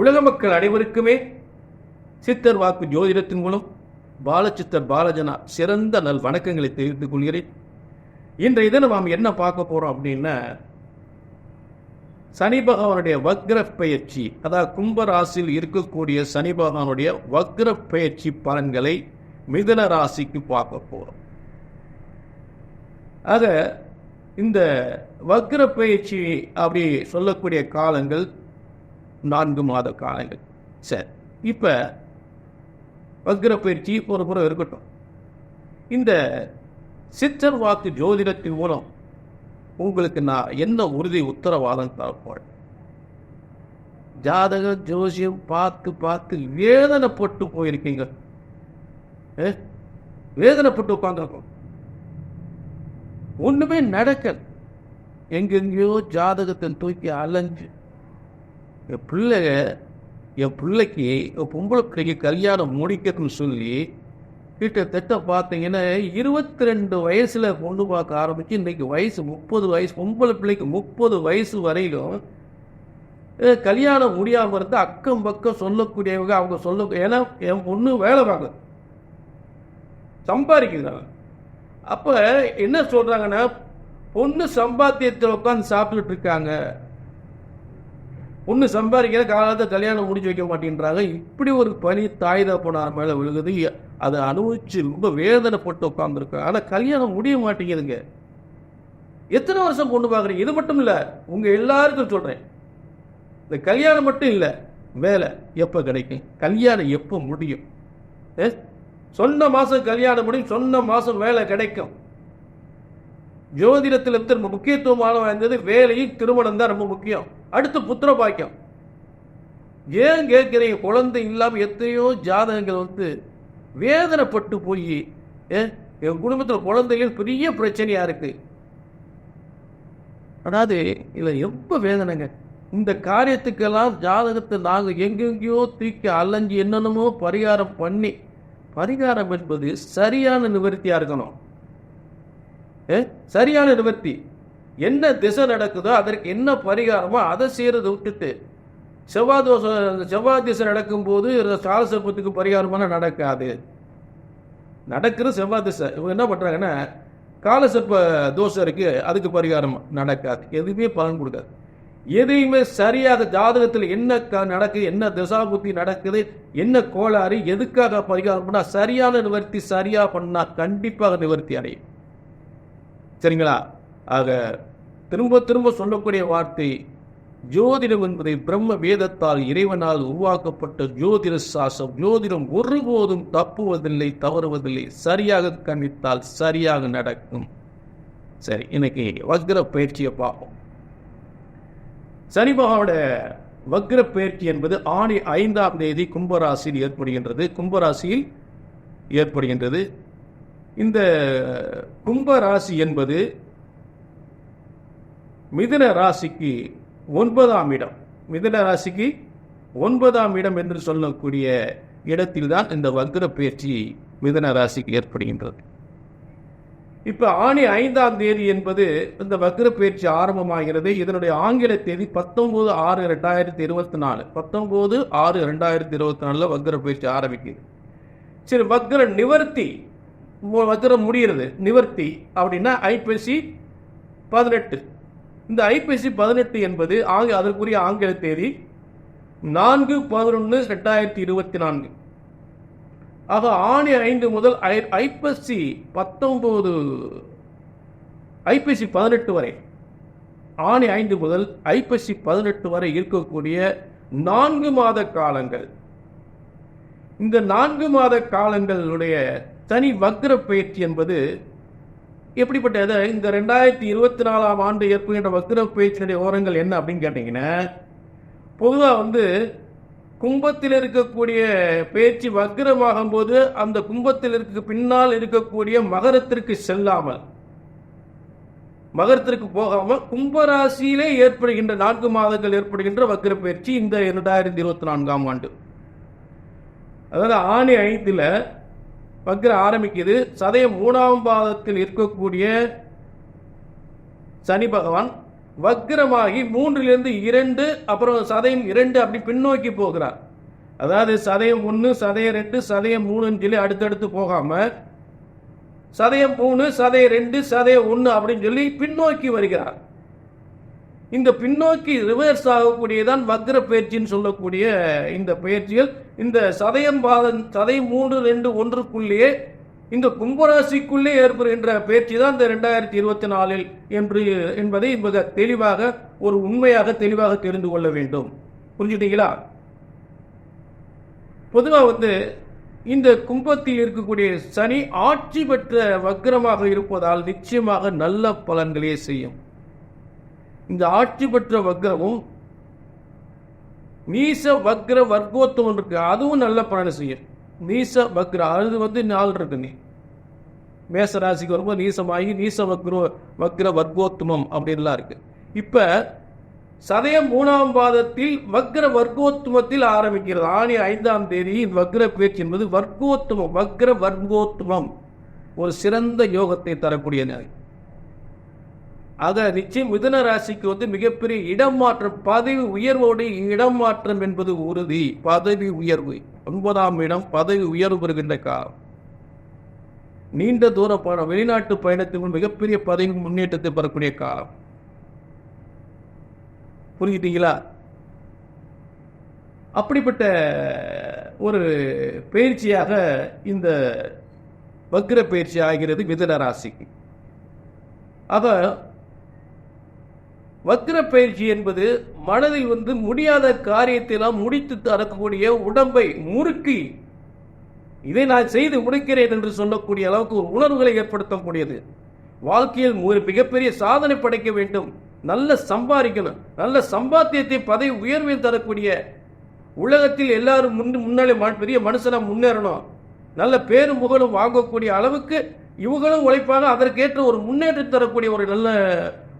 உலக மக்கள் அனைவருக்குமே சித்தர் வாக்கு ஜோதிடத்தின் மூலம் பாலச்சித்தர் பாலஜனா சிறந்த நல் வணக்கங்களை தெரிவித்துக் கொள்கிறேன். இன்றைய தினம் நாம் என்ன பார்க்க போறோம் அப்படின்னா, சனி பகவானுடைய வக்ர பெயர்ச்சி, அதாவது கும்பராசியில் இருக்கக்கூடிய சனி பகவானுடைய வக்ர பெயர்ச்சி பலன்களை மிதுன ராசிக்கு பார்க்க போறோம். ஆக இந்த வக்ர பெயர்ச்சி அப்படி சொல்லக்கூடிய காலங்கள் 4 மாத காலங்கள். சரி, இப்ப வக்ர பயிற்சி ஒரு புறம் இருக்கட்டும். இந்த சித்தர் வாக்கு ஜோதிடத்தின் மூலம் உங்களுக்கு நான் என்ன உறுதி உத்தரவாதம் தரப்போறேன். ஜாதக ஜோசியம் பார்த்து பார்த்து வேதனைப்பட்டு போயிருக்கீங்க, வேதனைப்பட்டு உட்கார்ந்துருக்கோம், ஒண்ணுமே நடக்கல. எங்கெங்கயோ ஜாதகத்தை தூக்கி அலைஞ்சு என் பிள்ளைக்கு பொம்பளை பிள்ளைக்கு கல்யாணம் முடிக்கணும்னு சொல்லி கிட்டத்தட்ட பார்த்தீங்கன்னா 22 வயசுல பொண்ணு பார்க்க ஆரம்பிச்சு இன்னைக்கு வயசு 30 வயசு, பொம்பளை பிள்ளைக்கு 30 வயசு வரையிலும் கல்யாணம் முடியாமல் இருந்து அக்கம் பக்கம் சொல்லக்கூடியவங்க அவங்க சொல்ல, ஏன்னா என் பொண்ணு வேலை பார்க்க சம்பாதிக்கிறாங்க. அப்ப என்ன சொல்றாங்கன்னா, பொண்ணு சம்பாத்தியத்தில் உட்காந்து சாப்பிட்டுட்டு இருக்காங்க, பொண்ணு சம்பாதிக்கிற காலத்தை கல்யாணம் முடிச்சு வைக்க மாட்டேன்றாங்க. இப்படி ஒரு பணி தாய் தகப்பனார் மேல விழுகுது. அதை அனுபவிச்சு ரொம்ப வேதனைப்பட்டு உட்காந்துருக்காங்க. ஆனா கல்யாணம் முடிய மாட்டேங்குதுங்க. எத்தனை வருஷம் பொண்ணு பார்க்குறீங்க? இது மட்டும் இல்ல, உங்க எல்லாருக்கும் சொல்றேன், இந்த கல்யாணம் மட்டும் இல்ல, வேலை எப்ப கிடைக்கும், கல்யாணம் எப்ப முடியும், சொன்ன மாசம் கல்யாணம் முடியும், சொன்ன மாசம் வேலை கிடைக்கும். ஜோதிடத்தில் ரொம்ப முக்கியத்துவமான வாய்ந்தது வேலையும் திருமணம் தான் ரொம்ப முக்கியம். அடுத்து புத்திர பாக்கியம். ஏன் கேட்கிறீங்க? குழந்தை இல்லாம எத்தனையோ ஜாதகங்கள் வேதனைப்பட்டு போய் என் குடும்பத்தில் குழந்தைகள் பெரிய பிரச்சனையா இருக்கு. அதாவது இதுல எப்ப வேதனைங்க. இந்த காரியத்துக்கெல்லாம் ஜாதகத்தை நாங்கள் எங்கெங்கயோ தூக்கி அலைஞ்சு என்னென்னமோ பரிகாரம் பண்ணி, பரிகாரம் என்பது சரியான நிவர்த்தியா இருக்கணும். சரியான நிவர்த்தி. என்ன திசை நடக்குதோ அதற்கு என்ன பரிகாரமோ அதை செய்யறதை விட்டுட்டு செவ்வாய் திசை நடக்கும் போது காலசர்ப்பத்துக்கு பரிகாரமான நடக்காது. நடக்கிற செவ்வாய் திசை இவங்க என்ன பண்றாங்கன்னா, காலசர்ப்ப தோஷம் இருக்கு அதுக்கு பரிகாரம் நடக்காது, எதுவுமே பலன் கொடுக்காது. எதையுமே சரியாக ஜாதகத்தில் என்ன நடக்குது, என்ன திசாபுத்தி நடக்குது, என்ன கோளாறு, எதுக்காக பரிகாரம் பண்ணா சரியான நிவர்த்தி சரியா பண்ணா கண்டிப்பாக நிவர்த்தி அடையும். சரிங்களா? ஆக திரும்ப திரும்ப சொல்லக்கூடிய வார்த்தை, ஜோதிடம் என்பதை பிரம்ம வேதத்தால் இறைவனால் உருவாக்கப்பட்ட ஜோதிட சாசம். ஜோதிடம் ஒருபோதும் தப்புவதில்லை, தவறுவதில்லை. சரியாக கணித்தால் சரியாக நடக்கும். சரி, இன்னைக்கு வக்ர பயிற்சியை பார்ப்போம். சனி பகவானோட வக்ர பயிற்சி என்பது ஆணி 5ஆம் தேதி கும்பராசியில் ஏற்படுகின்றது. இந்த கும்பராசி என்பது மிதுன ராசிக்கு 9ஆம் இடம். மிதுன ராசிக்கு 9ஆம் இடம் என்று சொல்லக்கூடிய இடத்தில்தான் இந்த வக்ர பயிற்சி மிதுன ராசிக்கு ஏற்படுகின்றது. இப்ப ஆணி 5ஆம் தேதி என்பது இந்த வக்ர பயிற்சி ஆரம்பமாகிறது. இதனுடைய ஆங்கில தேதி 19/6/2024. 19/6/2024 வக்ர பயிற்சி ஆரம்பிக்குது. சரி, வக்ர நிவர்த்தி, வக்ரம் முடிகிறது, நிவர்த்தி அப்படின்னா ஐப்பசி 18. இந்த ஐப்பசி 18 என்பது அதற்குரிய ஆங்கில தேதி 4/11/2024. ஆக ஆணி 5 முதல் ஐப்பசி 18 வரை, ஆணி 5 முதல் ஐப்பசி 18 வரை இருக்கக்கூடிய 4 மாத காலங்கள். இந்த 4 மாத காலங்களுடைய தனி வக்ர பயிற்சி என்பது எப்படிப்பட்டது? இந்த 2024ஆம் ஆண்டு ஏற்படுகின்ற வக்ர பயிற்சியினுடைய விவரங்கள் என்ன அப்படின்னு கேட்டீங்கன்னா, பொதுவாக கும்பத்தில் இருக்கக்கூடிய பயிற்சி வக்ரமாகும் போது அந்த கும்பத்தில் இருக்க பின்னால் இருக்கக்கூடிய மகரத்திற்கு செல்லாமல், மகரத்திற்கு போகாமல் கும்பராசியிலே ஏற்படுகின்ற 4 மாதங்கள் ஏற்படுகின்ற வக்ர பயிற்சி இந்த 2024ஆம் ஆண்டு. அதாவது ஆணி 5 வக்ர ஆரம்பிக்குது. சதயம் 3ஆம் பாதத்தில் இருக்கக்கூடிய சனி பகவான் வக்ரமாகி 3லிருந்து 2, அப்புறம் சதயம் 2 அப்படி பின்னோக்கி போகிறார். அதாவது சதயம் 1, சதயம் 2, சதயம் 3ன்னு சொல்லி அடுத்தடுத்து போகாம சதயம் 3, சதயம் 2, சதயம் 1 அப்படின்னு சொல்லி பின்னோக்கி வருகிறார். இந்த பின்னோக்கி ரிவர்ஸ் ஆகக்கூடியதான் வக்ர பயிற்சின்னு சொல்லக்கூடிய இந்த பயிற்சிகள். இந்த சதயம் 3, 2, 1க்குள்ளேயே இந்த கும்பராசிக்குள்ளே ஏற்படுகின்ற பயிற்சி தான் இந்த 2024 என்பதை தெளிவாக ஒரு உண்மையாக தெளிவாக தெரிந்து கொள்ள வேண்டும். புரிஞ்சுட்டீங்களா? பொதுவாக இந்த கும்பத்தில் இருக்கக்கூடிய சனி ஆட்சி பெற்ற வக்ரமாக இருப்பதால் நிச்சயமாக நல்ல பலன்களே செய்யும். இந்த ஆட்சி பெற்ற வக்ரமும் நீச வக்ர வர்க்கோத்தமம் இருக்கு, அதுவும் நல்ல பலனை செய்யும். நீச வக்ர அது 4 இருக்கு. நீ மேசராசிக்கு வரும்போது நீசமாகி நீச வக்ர வர்க்கோத்தமம் அப்படின்லாம் இருக்கு. இப்ப சதயம் 3ஆம் பாதத்தில் வக்ர வர்க்கோத்தமத்தில் ஆரம்பிக்கிறது. ஆணி 5ஆம் தேதி வக்ர பேச்சு என்பது வர்க்கோத்தமம், வக்ர வர்க்கோத்தமம் ஒரு சிறந்த யோகத்தை தரக்கூடிய நிலை. ஆக நிச்சயம் மிதுன ராசிக்கு மிகப்பெரிய இடமாற்றம், பதவி உயர்வோடு இடமாற்றம் என்பது உறுதி. பதவி உயர்வு 9ஆம் இடம், பதவி உயர்வு பெறுகின்ற காலம். நீண்ட தூர பயணம், வெளிநாட்டு பயணத்தின் மிகப்பெரிய பதவி முன்னேற்றத்தை பெறக்கூடிய காலம். புரிஞ்சுட்டீங்களா? அப்படிப்பட்ட ஒரு பயிற்சியாக இந்த வக்ர பயிற்சி ஆகிறது மிதுன ராசிக்கு. ஆக வக்ர பயிற்சி என்பது மனதில் முடியாத காரியத்தையெல்லாம் முடித்து தரக்கூடிய, உடம்பை முறுக்கி இதை நான் செய்து முடிக்கிறேன் என்று சொல்லக்கூடிய அளவுக்கு ஒரு உணர்வுகளை ஏற்படுத்தக்கூடியது. வாழ்க்கையில் மிகப்பெரிய சாதனை படைக்க வேண்டும், நல்ல சம்பாதிக்கணும், நல்ல சம்பாத்தியத்தை பதவி உயர்வில் தரக்கூடிய, உலகத்தில் எல்லாரும் முன்னாலே பெரிய மனுஷனா முன்னேறணும், நல்ல பேரும் புகழும் வாங்கக்கூடிய அளவுக்கு இவங்களும் உழைப்பாங்க. அதற்கேற்ற ஒரு முன்னேற்றம் தரக்கூடிய ஒரு நல்ல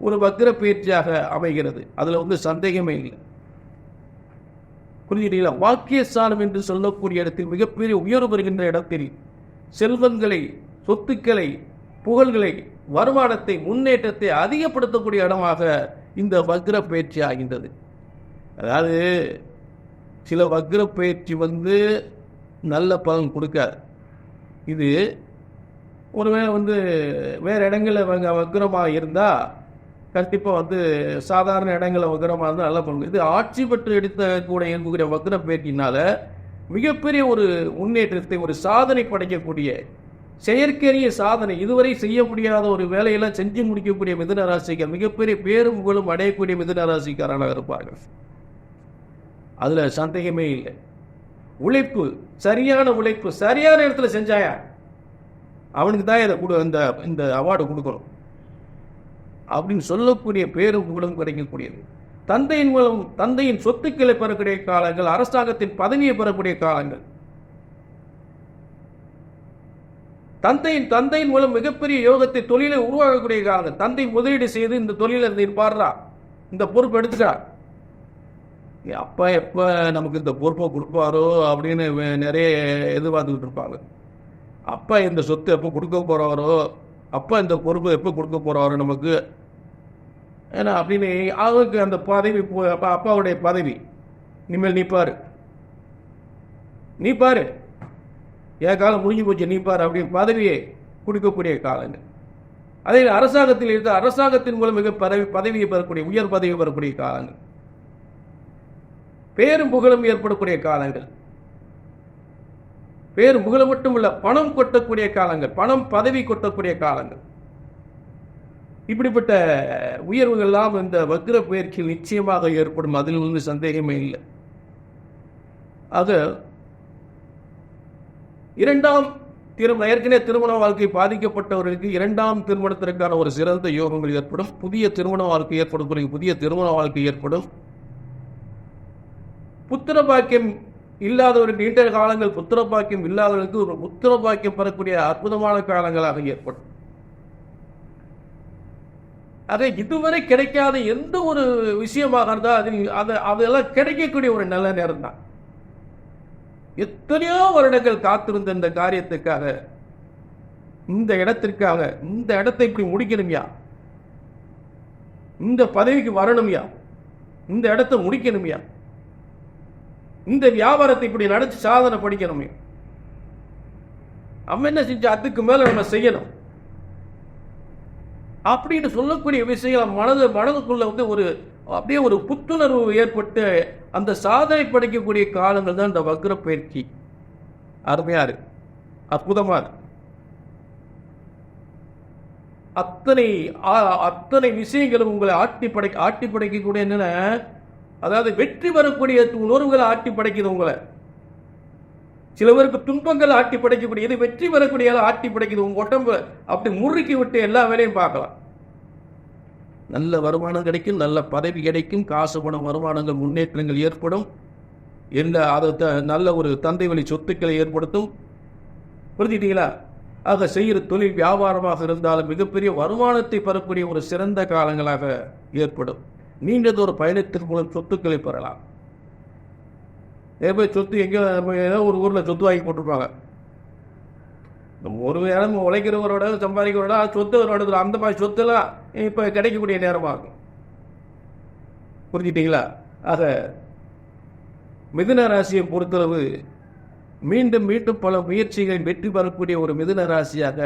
ஒரு வக்ர பயிற்சியாக அமைகிறது. அதுல சந்தேகமே இல்லை. புரிஞ்சுட்டீங்களா? வாக்கியஸ்தானம் என்று சொல்லக்கூடிய இடத்தில் மிகப்பெரிய உயர்வு பெறுகின்ற இடத்தில் செல்வங்களை, சொத்துக்களை, புகழ்களை, வருமானத்தை, முன்னேற்றத்தை அதிகப்படுத்தக்கூடிய இடமாக இந்த வக்ர பயிற்சி ஆகின்றது. அதாவது சில வக்ர பயிற்சி நல்ல பலன் கொடுக்காது. இது ஒருவேளை வேற இடங்களில் வக்ரமாக இருந்தால் கண்டிப்பாக சாதாரண இடங்களில் வக்ரமாக இருந்தால் நல்லா பண்ணுங்க. இது ஆட்சி பெற்று எடுத்த கூட இருக்கக்கூடிய வக்ர பயிற்சினால மிகப்பெரிய ஒரு முன்னேற்றத்தை, ஒரு சாதனை படைக்கக்கூடிய, செயற்கரிய சாதனை, இதுவரை செய்ய முடியாத ஒரு வேலையெல்லாம் செஞ்சு முடிக்கக்கூடிய மிதுன ராசிக்கார் மிகப்பெரிய பேரும் புகழும் அடையக்கூடிய மிதுன ராசிக்காரனாக இருப்பார்கள். அதுல சந்தேகமே இல்லை. உழைப்பு, சரியான உழைப்பு, சரியான இடத்துல செஞ்சாயா அவனுக்கு தான் இந்த அவார்டு கொடுக்கணும் அப்படின்னு சொல்லக்கூடிய பேரும் புகழும் கிடைக்கக்கூடியது. தந்தையின் மூலம் தந்தையின் சொத்துக்களை பெறக்கூடிய காலங்கள், அரசாங்கத்தின் பதவியை பெறக்கூடிய காலங்கள், தந்தையின் மூலம் மிகப்பெரிய யோகத்தை, தொழிலை உருவாக்கக்கூடிய காலங்கள். தந்தை முதலீடு செய்து இந்த தொழிலை பாடுறா, இந்த பொறுப்பு எடுத்துக்கா, அப்பா எப்ப நமக்கு இந்த பொறுப்பை கொடுப்பாரோ அப்படின்னு நிறைய எதிர்பார்த்துக்கிட்டு இருப்பாங்க. அப்பா இந்த சொத்து எப்போ கொடுக்க போறாரோ, அப்பா இந்த பொறுப்பு எப்போ கொடுக்க போறாரோ நமக்கு, ஏன்னா அப்படின்னு அவருக்கு அந்த பதவி, அப்பாவுடைய பதவி இனிமேல் நீ பாரு என் காலம் முடிஞ்சு போச்சு, நீ பாரு அப்படின்னு பதவியை கொடுக்கக்கூடிய காலங்கள். அதே அரசாங்கத்தில் இருந்த அரசாங்கத்தின் மூலம் மிக பதவியை பெறக்கூடிய, உயர் பதவி பெறக்கூடிய காலங்கள், பேரும் புகழும் ஏற்படக்கூடிய காலங்கள், பேரும் புகழ் மட்டும் இல்ல பணம் கொட்டக்கூடிய காலங்கள், பணம் பதவி கொட்டக்கூடிய காலங்கள். இப்படிப்பட்ட உயர்வுகள் எல்லாம் இந்த வக்ர பயிற்சியில் நிச்சயமாக ஏற்படும். அதில் சந்தேகமே இல்லை. ஆக இரண்டாம் திருமணம், ஏற்கனவே திருமண வாழ்க்கை பாதிக்கப்பட்டவர்களுக்கு இரண்டாம் திருமணத்திற்கான ஒரு சிறந்த யோகங்கள் ஏற்படும். புதிய திருமண வாழ்க்கை ஏற்படும், புதிய திருமண வாழ்க்கை ஏற்படும். புத்திர பாக்கியம் இல்லாதவர்களுக்கு, நீண்ட காலங்கள் புத்திர பாக்கியம் இல்லாதவர்களுக்கு ஒரு புத்திர பாக்கியம் பெறக்கூடிய அற்புதமான காலங்களாக ஏற்படும். ஆக இதுவரை கிடைக்காத எந்த ஒரு விஷயமாக இருந்தால் அதெல்லாம் கிடைக்கக்கூடிய ஒரு நல்ல நேரம் தான். எத்தனையோ வருடங்கள் காத்திருந்த இந்த காரியத்துக்காக, இந்த இடத்திற்காக, இந்த இடத்தை இப்படி முடிக்கணும்யா, இந்த பதவிக்கு வரணும்யா, இந்த இடத்த முடிக்கணும்யா, இந்த வியாபாரத்தை இப்படி நடத்தி சாதனை படிக்கணுமே. அவன் என்ன செஞ்ச, அதுக்கு மேல நம்ம செய்யணும் அப்படின்னு சொல்லக்கூடிய விஷயம் மனதுக்குள்ள ஒரு அப்படியே ஒரு புத்துணர்வு ஏற்பட்டு அந்த சாதனை படைக்கக்கூடிய காலங்கள் தான் இந்த வக்ர பயிற்சி. அருமையா இருக்கு, அற்புதமா இருக்கு. அத்தனை விஷயங்களும் உங்களை ஆட்டி படைக்கக்கூடிய என்னென்ன, அதாவது வெற்றி பெறக்கூடிய உணர்வுகளை ஆட்டி படைக்குது உங்களை. சில பேருக்கு துன்பங்கள் ஆட்டி படைக்கக்கூடிய, இது வெற்றி பெறக்கூடிய ஆட்டி படைக்குது. உங்க உடம்பு அப்படி முறுக்கி விட்டு எல்லா வேலையும் பார்க்கலாம். நல்ல வருமானம் கிடைக்கும், நல்ல பதவி கிடைக்கும், காசு பணம் வருமானங்கள் முன்னேற்றங்கள் ஏற்படும், அதை நல்ல ஒரு தந்தை வழி சொத்துக்களை ஏற்படுத்தும். புரிஞ்சுட்டீங்களா? ஆக செய்கிற தொழில் வியாபாரமாக இருந்தாலும் மிகப்பெரிய வருமானத்தை பெறக்கூடிய ஒரு சிறந்த காலங்களாக ஏற்படும். நீண்டதொரு பயணத்தின் மூலம் சொத்துக்களை பெறலாம். சொத்து எங்கேயோ ஏதோ ஒரு ஊரில் சொத்து வாங்கி போட்டிருப்பாங்க. ஒரு நேரம் உழைக்கிறவரோட சம்பாதிக்கிறோட சொத்து ஒரு அந்த மாதிரி சொத்துலாம் இப்போ கிடைக்கக்கூடிய நேரமாகும். புரிஞ்சுட்டீங்களா? ஆக மிதுன ராசியை பொறுத்தளவு மீண்டும் மீண்டும் பல முயற்சிகளில் வெற்றி பெறக்கூடிய ஒரு மிதுன ராசியாக,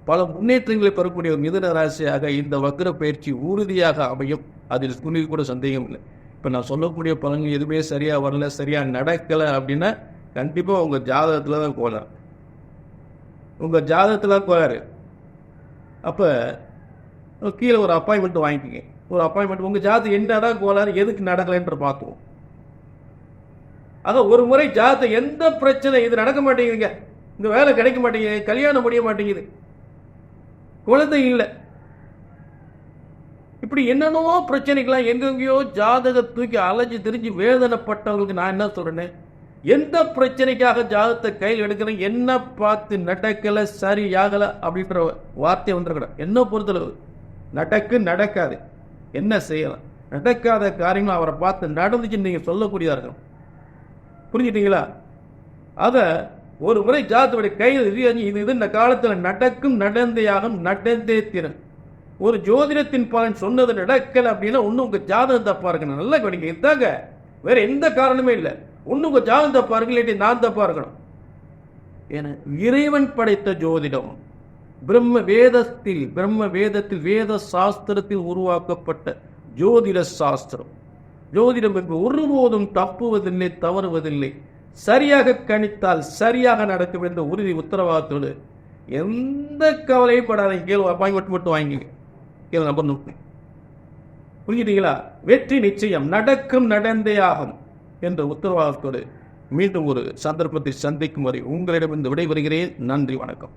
பல முன்னேற்றங்களை பெறக்கூடிய ஒரு மிதுன ராசியாக இந்த வக்ர பயிற்சி உறுதியாக அமையும். அதில் துணி கூட சந்தேகம் இல்லை. இப்போ நான் சொல்லக்கூடிய பலன்கள் எதுவுமே சரியாக வரல, சரியாக நடக்கலை அப்படின்னா கண்டிப்பாக உங்கள் ஜாதகத்தில் தான் கோளாறு. உங்கள் ஜாதகத்தில் தான் கோளாறு. அப்போ கீழே ஒரு அப்பாயின்மெண்ட் வாங்கிக்கிங்க. ஒரு அப்பாயின்மெண்ட் உங்கள் ஜாதகம் என்னதான் கோளாறு, எதுக்கு நடக்கலைன்ற பார்த்துவோம். ஆக ஒரு முறை ஜாதகத்தை எந்த பிரச்சனை, இது நடக்க மாட்டேங்குதுங்க, இந்த வேலை கிடைக்க மாட்டேங்குது, கல்யாணம் முடிய மாட்டேங்குது, குழந்தை இல்லை, இப்படி என்னென்னவோ பிரச்சனைகள்லாம் எங்கெங்கேயோ ஜாதக தூக்கி அலைஞ்சு திரிஞ்சு வேதனைப்பட்டவங்களுக்கு நான் என்ன சொல்றேன்னு, எந்த பிரச்சனைக்காக ஜாதகத்தை கையில் எடுக்கிறேன், என்ன பார்த்து நடக்கலை சரியாகலை அப்படின்ற வார்த்தை வந்துடக்கூடாது. என்ன பொறுத்தளவு நடக்காது, என்ன செய்யலாம், நடக்காத காரியங்களும் அவரை பார்த்து நடந்துச்சுன்னு நீங்கள் சொல்லக்கூடியதாக இருக்கணும். புரிஞ்சுட்டீங்களா? அதை ஒரு முறை ஜாதகத்துடைய கையில் இது இந்த காலத்தில் நடக்கும், நடந்தேயாகும், நடந்தே தீரும். ஒரு ஜோதிடத்தின் பலன் சொன்னது நடக்கல அப்படின்னா ஒன்றும் உங்க ஜாதகம் தப்பா இருக்கணும். நல்லா கவனிங்க, இதாங்க, வேற எந்த காரணமே இல்லை. ஒன்றும் உங்க ஜாதகம் தப்பா இருக்கு, இல்லாட்டி நான் தப்பா இருக்கணும். ஏன்னா இறைவன் படைத்த ஜோதிடம் பிரம்ம வேதத்தில் வேத சாஸ்திரத்தில் உருவாக்கப்பட்ட ஜோதிட சாஸ்திரம். ஜோதிடம் என்று ஒருபோதும் தப்புவதில்லை, தவறுவதில்லை. சரியாக கணித்தால் சரியாக நடக்கும் என்ற உறுதி உத்தரவாதத்தோடு எந்த கவலையும் படாதீங்க. கேள்வி அப்பாயின்மெண்ட் மட்டும் வாங்கிங்க. கேள்வி நம்பர் 100. புரிஞ்சுட்டீங்களா? வெற்றி நிச்சயம், நடக்கும், நடந்தே ஆகும் என்ற உத்தரவாதத்தோடு மீண்டும் ஒரு சந்தர்ப்பத்தை சந்திக்கும் வரை உங்களிடமிருந்து விடைபெறுகிறேன். நன்றி, வணக்கம்.